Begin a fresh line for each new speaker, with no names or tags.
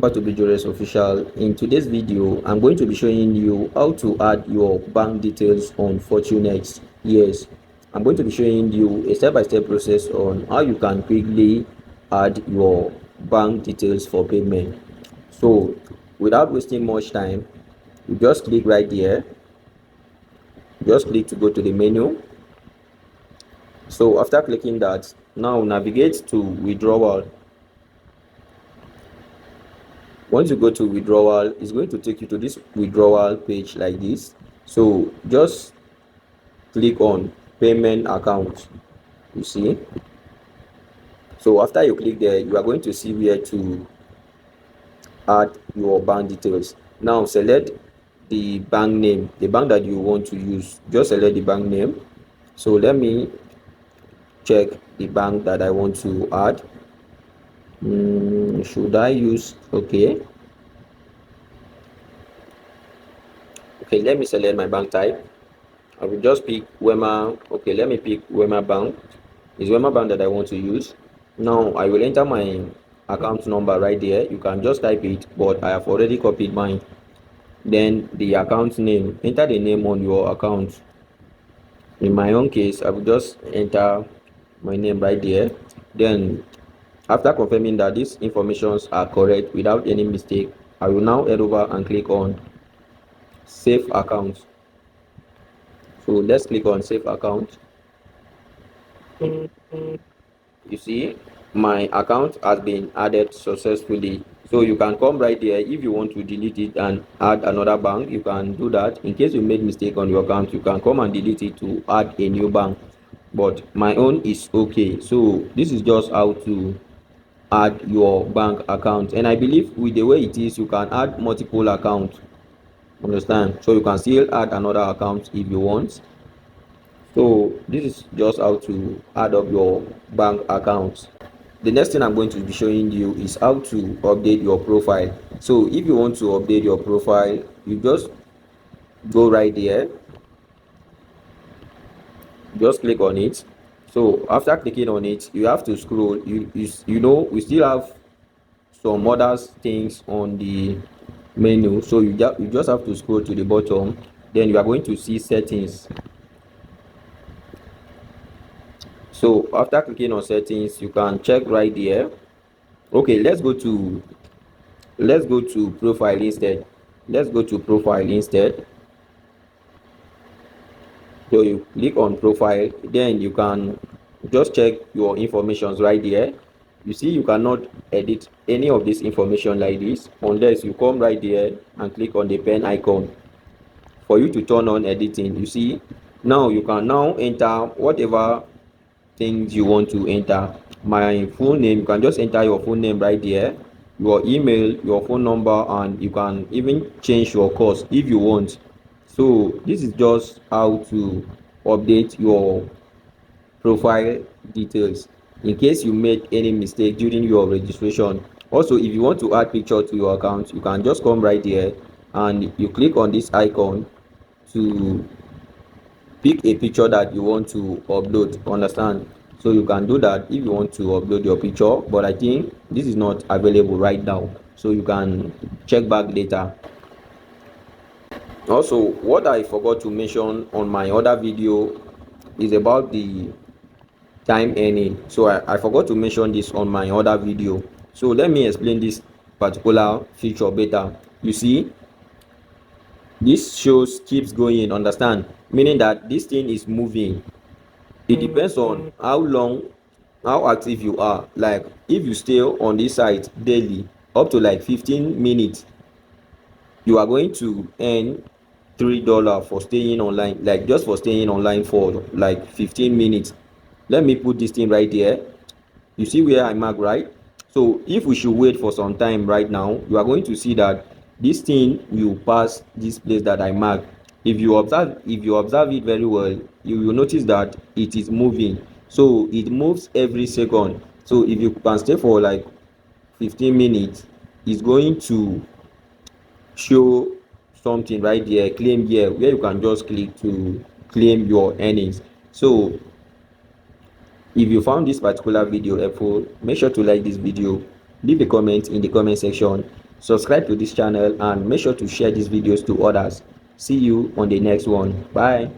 Back to withdrawals official. In today's video, I'm going to be showing you how to add your bank details on FortuneX. Yes, I'm going to be showing you a step-by-step process on how you can quickly add your bank details for payment. So without wasting much time, you just click right there. Just click to go to the menu. So after clicking that, now navigate to withdrawal. Once you go to withdrawal, it's going to take you to this withdrawal page like this. So just click on payment account. You see, so after you click there, you are going to see where to add your bank details. Now select the bank name, the bank that you want to use. Just select the bank name. So let me check the bank that I want to add. Should I use okay, let me select my bank type. I will just pick Wema. Okay, let me pick Wema Bank. It's Wema Bank that I want to use. Now I will enter my account number right there. You can just type it, but I have already copied mine. Then the account name, enter the name on your account. In my own case, I will just enter my name right there. Then after confirming that these informations are correct without any mistake, I will now head over and click on save account. So let's click on save account. You see my account has been added successfully. So you can come right there. If you want to delete it and add another bank, you can do that. In case you made mistake on your account, you can come and delete it to add a new bank, but my own is okay. So this is just how to add your bank account, and I believe with the way it is, you can add multiple accounts, understand? So you can still add another account if you want. So this is just how to add up your bank accounts. The next thing I'm going to be showing you is how to update your profile. So if you want to update your profile, you just go right there, just click on it. So after clicking on it, you have to scroll. You know we still have some other things on the menu, so you just have to scroll to the bottom. Then you are going to see settings. So after clicking on settings, you can check right there. Okay, let's go to profile instead. Let's go to profile instead. So you click on profile, then you can just check your informations right there. You see you cannot edit any of this information like this unless you come right there and click on the pen icon for you to turn on editing. You see, now you can now enter whatever things you want to enter. My full name, you can just enter your full name right there, your email, your phone number, and you can even change your course if you want. So this is just how to update your profile details in case you made any mistake during your registration. Also, if you want to add picture to your account, you can just come right here and you click on this icon to pick a picture that you want to upload, understand? So you can do that if you want to upload your picture, but I think this is not available right now, so you can check back later. Also, what I forgot to mention on my other video is about the time earning. So I forgot to mention this on my other video, so let me explain this particular feature better. You see, this shows keeps going, understand, meaning that this thing is moving. It depends on how active you are. Like if you stay on this site daily up to like 15 minutes, you are going to earn $3 for staying online, like just for staying online for like 15 minutes. Let me put this thing right there. You see where I mark, right? So if we should wait for some time right now, you are going to see that this thing will pass this place that I mark. If you observe it very well, you will notice that it is moving. So it moves every second. So if you can stay for like 15 minutes, it's going to show something right there, claim here, where you can just click to claim your earnings. So if you found this particular video helpful, make sure to like this video, leave a comment in the comment section, subscribe to this channel and make sure to share these videos to others. See you on the next one. Bye.